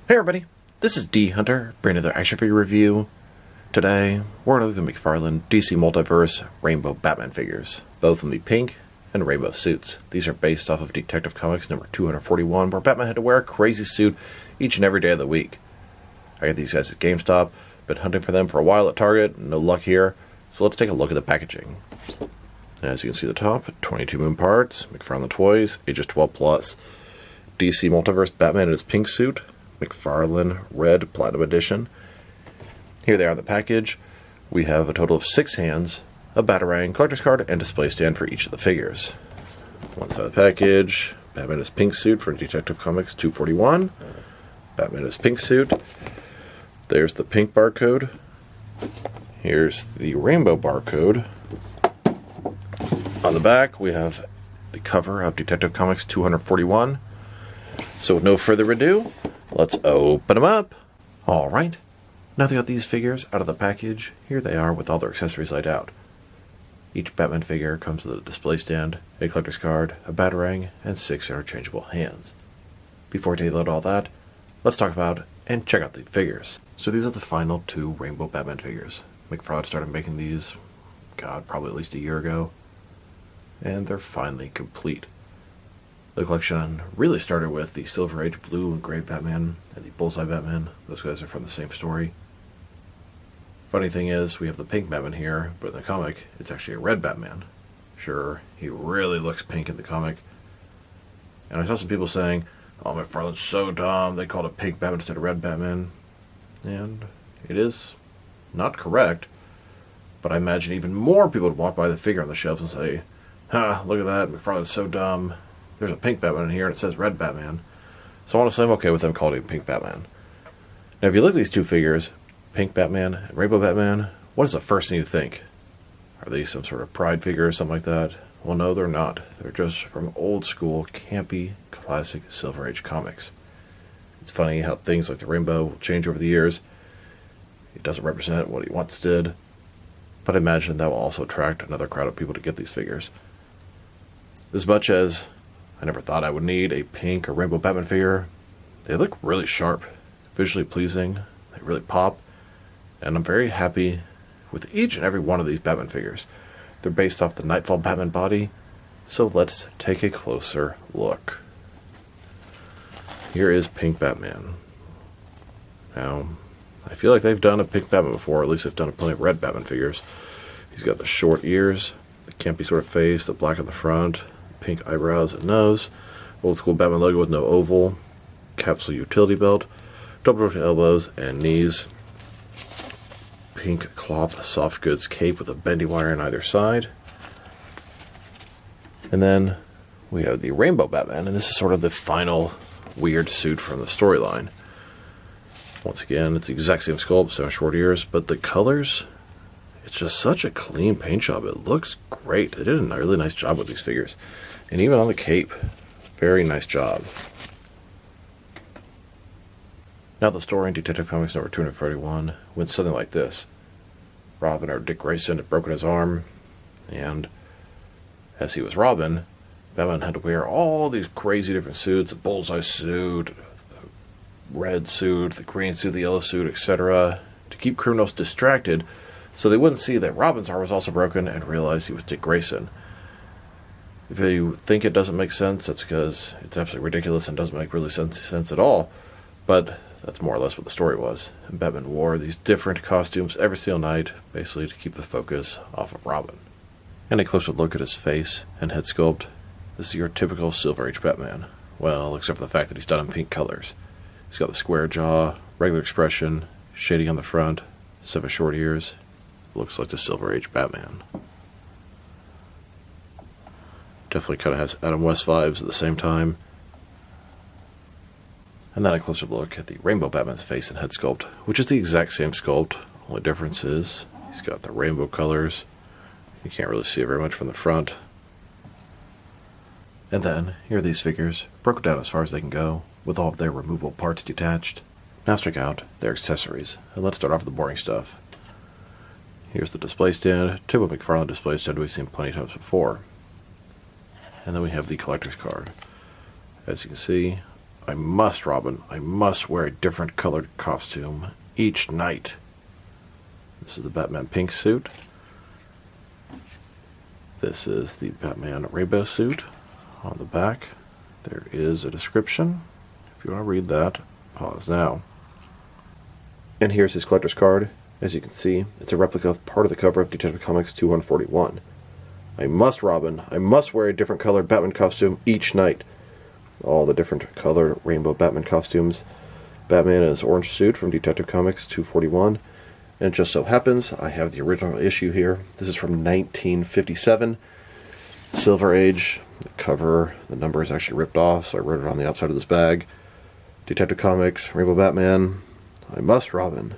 Hey everybody, this is D Hunter, bringing another action figure review. Today, we're going to look at the McFarlane DC Multiverse Rainbow Batman figures, both in the pink and rainbow suits. These are based off of Detective Comics number 241, where Batman had to wear a crazy suit each and every day of the week. I got these guys at GameStop, been hunting for them for a while at Target, no luck here, so let's take a look at the packaging. As you can see at the top, 22 moon parts, McFarlane toys, ages 12 plus. DC Multiverse Batman in his pink suit, McFarlane Red Platinum Edition. Here they are in the package. We have a total of 6 hands, a Batarang, collector's card, and display stand for each of the figures. One side of the package, Batman in his pink suit from Detective Comics 241. Batman in his pink suit. There's the pink barcode. Here's the rainbow barcode. On the back, we have the cover of Detective Comics 241. So with no further ado, let's open them up. Alright, now that we got these figures out of the package, here they are with all their accessories laid out. Each Batman figure comes with a display stand, a collector's card, a Batarang, and 6 interchangeable hands. Before we take a look at all that, let's talk about and check out the figures. So these are the final 2 Rainbow Batman figures. McFarlane started making these, probably at least a year ago, and they're finally complete. The collection really started with the Silver Age Blue and Gray Batman and the Bullseye Batman. Those guys are from the same story. Funny thing is, we have the pink Batman here, but in the comic, it's actually a red Batman. Sure, he really looks pink in the comic. And I saw some people saying, oh, McFarlane's so dumb, they called it pink Batman instead of red Batman. And it is not correct, but I imagine even more people would walk by the figure on the shelves and say, ha, look at that, McFarlane's so dumb. There's a pink Batman in here and it says red Batman. So I want to say I'm okay with them calling it pink Batman. Now if you look at these 2 figures, pink Batman and rainbow Batman, what is the first thing you think? Are they some sort of pride figure or something like that? Well, no, they're not. They're just from old school, campy, classic Silver Age comics. It's funny how things like the rainbow will change over the years. It doesn't represent what he once did, but I imagine that will also attract another crowd of people to get these figures. As much as I never thought I would need a pink or rainbow Batman figure, they look really sharp, visually pleasing, they really pop, and I'm very happy with each and every one of these Batman figures. They're based off the Nightfall Batman body, so let's take a closer look. Here is pink Batman. Now, I feel like they've done a pink Batman before, or at least they've done plenty of red Batman figures. He's got the short ears, the campy sort of face, the black on the front, pink eyebrows and nose, old school Batman logo with no oval, capsule utility belt, double jointed elbows and knees, pink cloth soft goods cape with a bendy wire on either side. And then we have the Rainbow Batman, and this is sort of the final weird suit from the storyline. Once again, it's the exact same sculpt, 7 short ears, but the colors, it's just such a clean paint job. It looks great. They did a really nice job with these figures. And even on the cape, very nice job. Now the story in Detective Comics number 241 went something like this. Robin, or Dick Grayson, had broken his arm, and as he was Robin, Batman had to wear all these crazy different suits, the bullseye suit, the red suit, the green suit, the yellow suit, etc., to keep criminals distracted so they wouldn't see that Robin's arm was also broken and realize he was Dick Grayson. If you think it doesn't make sense, that's because it's absolutely ridiculous and doesn't make really sense at all. But that's more or less what the story was. And Batman wore these different costumes every single night, basically to keep the focus off of Robin. And a closer look at his face and head sculpt. This is your typical Silver Age Batman. Well, except for the fact that he's done in pink colors. He's got the square jaw, regular expression, shading on the front, 7 short ears. Looks like the Silver Age Batman. Definitely kind of has Adam West vibes at the same time. And then a closer look at the Rainbow Batman's face and head sculpt, which is the exact same sculpt. Only difference is he's got the rainbow colors. You can't really see it very much from the front. And then, here are these figures, broken down as far as they can go, with all of their removable parts detached. Now let's check out their accessories, and let's start off with the boring stuff. Here's the display stand, typical McFarlane display stand we've seen plenty of times before. And then we have the collector's card. As you can see, I must, Robin, I must wear a different colored costume each night. This is the Batman pink suit. This is the Batman rainbow suit. On the back, there is a description. If you want to read that, pause now. And here's his collector's card. As you can see, it's a replica of part of the cover of Detective Comics 241. I must, Robin, I must wear a different colored Batman costume each night. All the different color rainbow Batman costumes. Batman in his orange suit from Detective Comics 241. And it just so happens I have the original issue here. This is from 1957. Silver Age. The cover, the number is actually ripped off, so I wrote it on the outside of this bag. Detective Comics, Rainbow Batman. I must, Robin.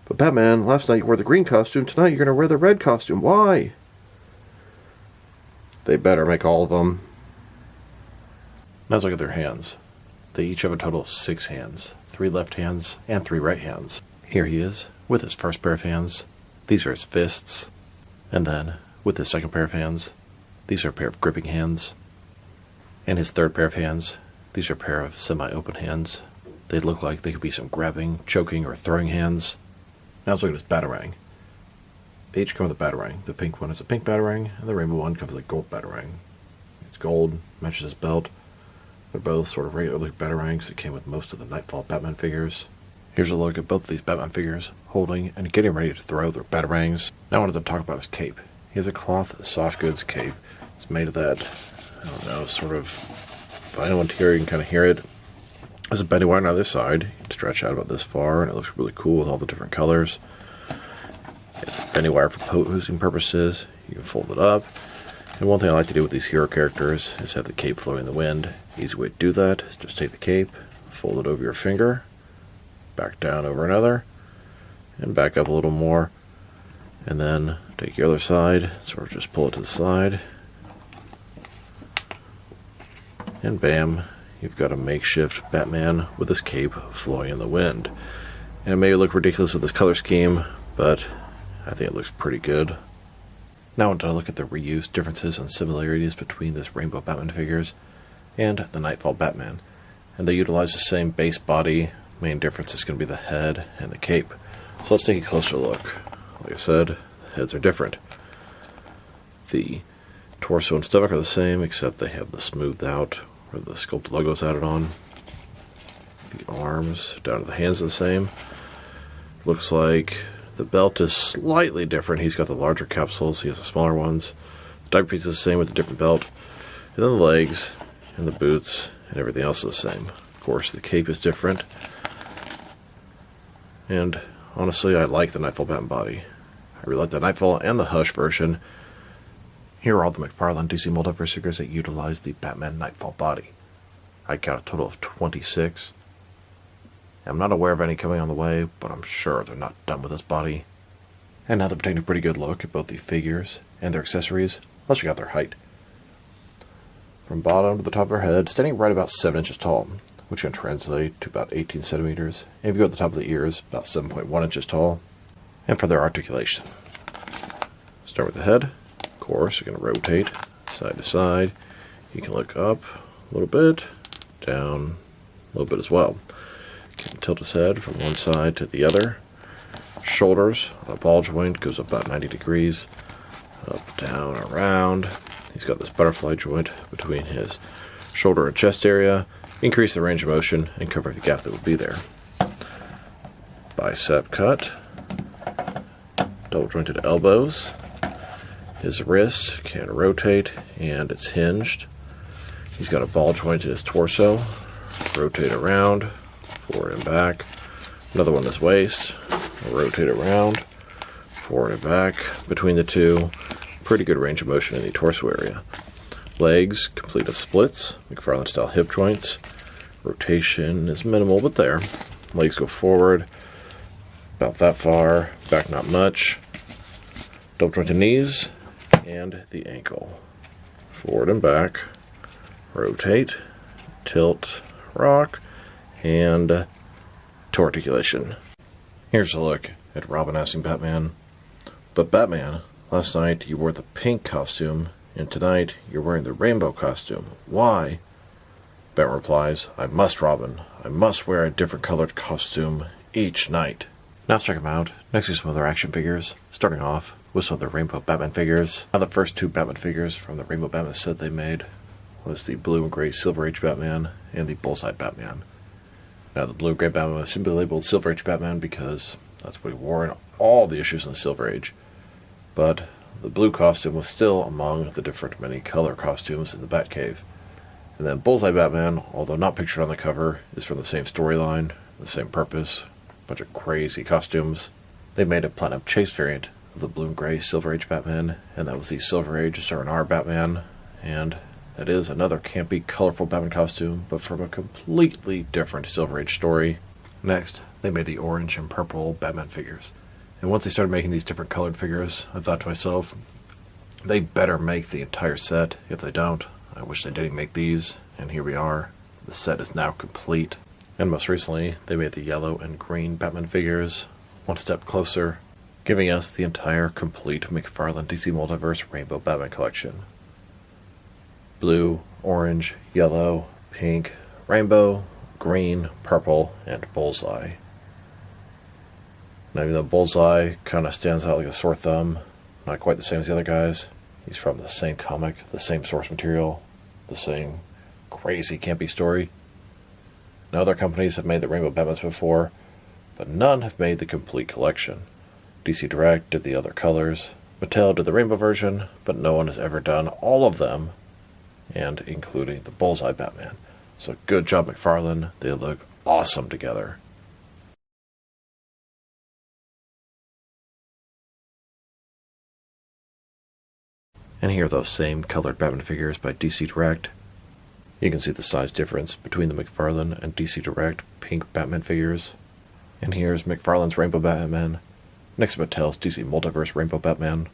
But Batman, last night you wore the green costume, tonight you're going to wear the red costume. Why? They better make all of them. Now let's look at their hands. They each have a total of 6 hands. 3 left hands and 3 right hands. Here he is, with his first pair of hands. These are his fists. And then, with his second pair of hands, these are a pair of gripping hands. And his third pair of hands, these are a pair of semi-open hands. They look like they could be some grabbing, choking, or throwing hands. Now let's look at his batarang. They each come with a batarang. The pink one is a pink batarang, and the rainbow one comes with a gold batarang. It's gold, matches his belt. They're both sort of regular looking batarangs that came with most of the Nightfall Batman figures. Here's a look at both of these Batman figures, holding and getting ready to throw their batarangs. Now I wanted to talk about his cape. He has a cloth soft goods cape. It's made of that, I don't know, sort of vinyl interior. You can kind of hear it. There's a bendy wire on either side. You can stretch out about this far, and it looks really cool with all the different colors. It's bendy wire for posing purposes. You can fold it up. And one thing I like to do with these hero characters is have the cape floating in the wind. Easy way to do that is just take the cape, fold it over your finger, back down over another, and back up a little more. And then take your other side, sort of just pull it to the side. And bam, you've got a makeshift Batman with his cape flowing in the wind. And it may look ridiculous with this color scheme, but I think it looks pretty good. Now I want to look at the reuse differences and similarities between this Rainbow Batman figures and the Nightfall Batman. And they utilize the same base body. Main difference is going to be the head and the cape. So let's take a closer look. Like I said, the heads are different. The torso and stomach are the same, except they have the smoothed out, or the sculpt logos added on. The arms down to the hands are the same. Looks like the belt is slightly different. He's got the larger capsules, he has the smaller ones. The diaper piece is the same with a different belt. And then the legs and the boots and everything else is the same. Of course, the cape is different. And honestly, I like the Nightfall Batman body. I really like the Nightfall and the Hush version. Here are all the McFarlane DC Multiverse figures that utilize the Batman Nightfall body. I count a total of 26. I'm not aware of any coming on the way, but I'm sure they're not done with this body. And now that we've taken a pretty good look at both the figures and their accessories, let's check out their height. From bottom to the top of their head, standing right about 7 inches tall, which can translate to about 18 centimeters. And if you go at the top of the ears, about 7.1 inches tall. And for their articulation, start with the head. Of course, you're going to rotate side to side. You can look up a little bit, down a little bit as well. You can tilt his head from one side to the other. Shoulders on a ball joint goes up about 90 degrees. Up, down, around. He's got this butterfly joint between his shoulder and chest area. Increase the range of motion and cover the gap that would be there. Bicep cut. Double jointed elbows. His wrist can rotate and it's hinged. He's got a ball joint in his torso. Rotate around, forward and back. Another one in his waist. Rotate around, forward and back. Between the two, pretty good range of motion in the torso area. Legs complete as splits, McFarlane style hip joints. Rotation is minimal, but there. Legs go forward, about that far, back not much. Double jointed knees, and the ankle. Forward and back, rotate, tilt, rock, and to articulation. Here's a look at Robin asking Batman, "But Batman, last night you wore the pink costume, and tonight you're wearing the rainbow costume. Why?" Batman replies, "I must, Robin. I must wear a different colored costume each night." Now let's check them out. Next is some other action figures, starting off with some of the Rainbow Batman figures. Now the first two Batman figures from the Rainbow Batman set they made was the blue and gray Silver Age Batman and the Bullseye Batman. Now the blue and gray Batman was simply labeled Silver Age Batman because that's what he wore in all the issues in the Silver Age. But the blue costume was still among the different many color costumes in the Batcave. And then Bullseye Batman, although not pictured on the cover, is from the same storyline, the same purpose, a bunch of crazy costumes. They made a Platinum Chase variant of the blue and gray Silver Age Batman, and that was the Silver Age Serenar Batman, and that is another campy, colorful Batman costume, but from a completely different Silver Age story. Next, they made the orange and purple Batman figures. And once they started making these different colored figures, I thought to myself, they better make the entire set. If they don't, I wish they didn't make these. And here we are. The set is now complete. And most recently, they made the yellow and green Batman figures one step closer, giving us the entire complete McFarlane DC Multiverse Rainbow Batman collection. Blue, orange, yellow, pink, rainbow, green, purple, and Bullseye. Now, even though Bullseye kind of stands out like a sore thumb, not quite the same as the other guys, he's from the same comic, the same source material, the same crazy campy story. Now, other companies have made the Rainbow Batmans before, but none have made the complete collection. DC Direct did the other colors, Mattel did the rainbow version, but no one has ever done all of them, and including the Bullseye Batman. So good job, McFarlane. They look awesome together. And here are those same colored Batman figures by DC Direct. You can see the size difference between the McFarlane and DC Direct pink Batman figures. And here's McFarlane's Rainbow Batman, next to Mattel's DC Multiverse Rainbow Batman.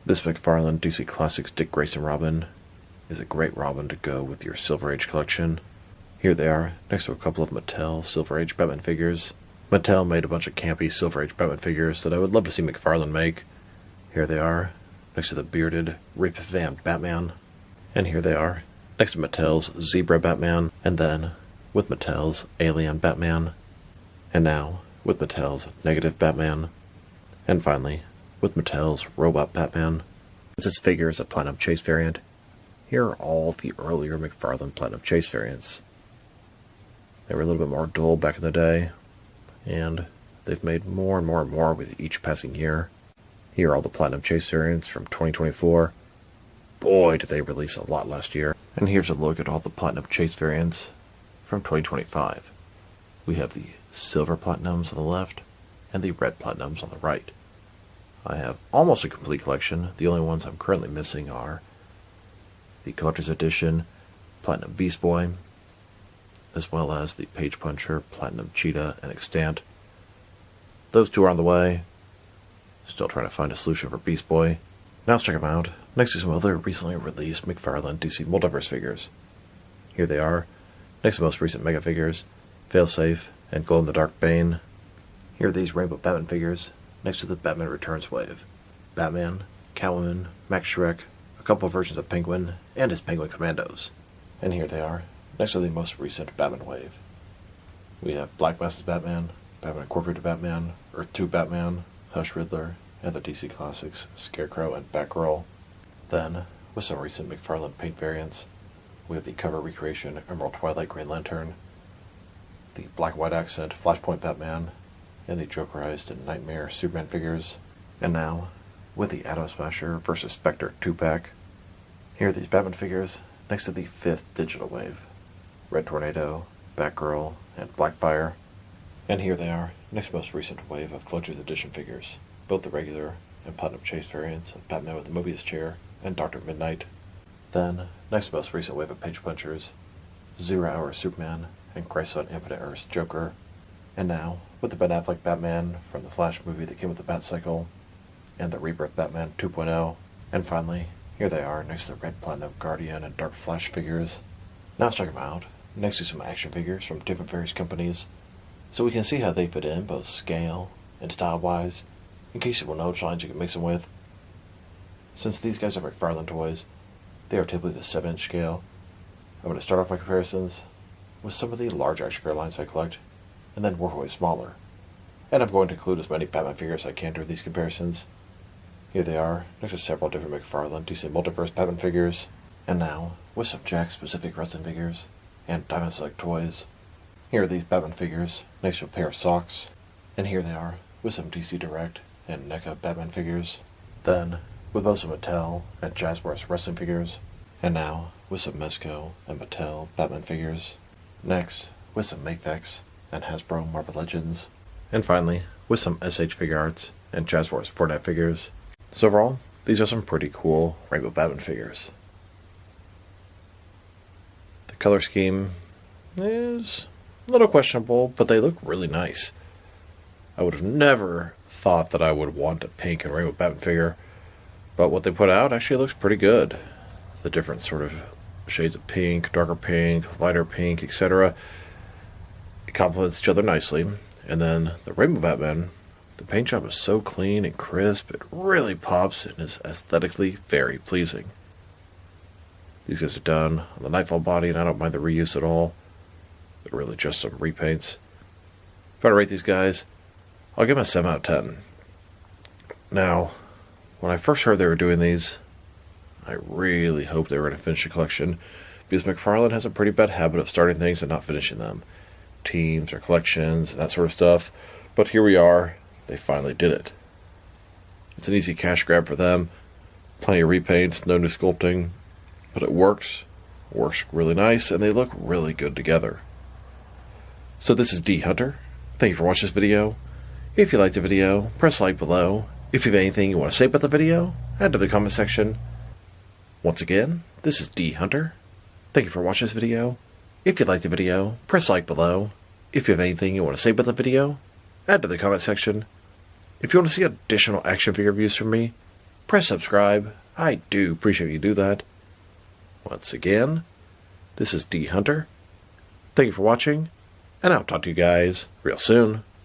This McFarlane DC Classics Dick Grayson Robin is a great Robin to go with your Silver Age collection. Here they are, next to a couple of Mattel Silver Age Batman figures. Mattel made a bunch of campy Silver Age Batman figures that I would love to see McFarlane make. Here they are, next to the bearded Rip Van Batman. And here they are, next to Mattel's Zebra Batman, and then with Mattel's Alien Batman, and now with Mattel's Negative Batman, and finally with Mattel's Robot Batman. This figure is a Platinum Chase variant. Here are all the earlier McFarlane Platinum Chase variants. They were a little bit more dull back in the day, and they've made more and more and more with each passing year. Here are all the Platinum Chase variants from 2024. Boy, did they release a lot last year. And here's a look at all the Platinum Chase variants from 2025. We have the Silver Platinums on the left, and the Red Platinums on the right. I have almost a complete collection. The only ones I'm currently missing are the Collector's Edition Platinum Beast Boy, as well as the Page Puncher Platinum Cheetah and Extant. Those two are on the way. Still trying to find a solution for Beast Boy. Now let's check them out. Next to some other recently released McFarlane DC Multiverse figures. Here they are, next to the most recent Mega figures, Failsafe and Glow-in-the-Dark Bane. Here are these Rainbow Batman figures, next to the Batman Returns wave. Batman, Catwoman, Max Schreck, a couple of versions of Penguin, and his Penguin Commandos. And here they are, next to the most recent Batman wave. We have Black Mask's Batman, Batman Incorporated Batman, Earth 2 Batman, Hush Riddler, and the DC Classics Scarecrow and Batgirl. Then, with some recent McFarlane paint variants, we have the cover recreation Emerald Twilight Green Lantern, the black white accent Flashpoint Batman, and the Jokerized and Nightmare Superman figures. And now, with the Atom Smasher vs. Spectre 2-pack, here are these Batman figures next to the 5th digital wave, Red Tornado, Batgirl, and Blackfire. And here they are, next to the most recent wave of Collector's Edition figures, both the regular and Platinum Chase variants of Batman with the Mobius chair and Dr. Midnight. Then, next to the most recent wave of Page Punchers, Zero Hour Superman and Crisis on Infinite Earth's Joker. And now, with the Ben Affleck Batman from the Flash movie that came with the Batcycle, and the Rebirth Batman 2.0. And finally, here they are next to the Red Platinum Guardian and Dark Flash figures. Now let's check them out, next to some action figures from different various companies, so we can see how they fit in both scale and style-wise, in case you will know which lines you can mix them with. Since these guys are McFarlane toys, they are typically the 7-inch scale. I'm going to start off my comparisons with some of the large action figure lines I collect, and then work my way smaller. And I'm going to include as many Batman figures as I can during these comparisons. Here they are, next to several different McFarlane DC Multiverse Batman figures, and now with some Jack-specific wrestling figures, and Diamond Select toys. Here are these Batman figures, next to a pair of socks, and here they are with some DC Direct and NECA Batman figures. Then, with both some Mattel and Jazzwares wrestling figures, and now with some Mezco and Mattel Batman figures. Next, with some Mafex and Hasbro Marvel Legends, and finally, with some SH Figure Arts and Jazzwares Fortnite figures. So overall, these are some pretty cool Rainbow Batman figures. The color scheme is a little questionable, but they look really nice. I would have never thought that I would want a pink and Rainbow Batman figure, but what they put out actually looks pretty good. The different sort of shades of pink, darker pink, lighter pink, etc. It complements each other nicely. And then the Rainbow Batman, the paint job is so clean and crisp, it really pops and is aesthetically very pleasing. These guys are done on the Nightfall body, and I don't mind the reuse at all. They're really just some repaints. If I were to rate these guys, I'll give them a 7 out of 10. Now, when I first heard they were doing these, I really hoped they were going to finish the collection, because McFarlane has a pretty bad habit of starting things and not finishing them. Teams or collections and that sort of stuff. But here we are, they finally did it. It's an easy cash grab for them. Plenty of repaints, no new sculpting, but it works. Works really nice, and they look really good together. So this is D Hunter. Thank you for watching this video. If you liked the video, press like below. If you have anything you want to say about the video, add to the comment section. Once again, this is D Hunter. Thank you for watching this video. If you liked the video, press like below. If you have anything you want to say about the video, add to the comment section. If you want to see additional action figure reviews from me, press subscribe. I do appreciate you do that. Once again, this is D Hunter. Thank you for watching, and I'll talk to you guys real soon.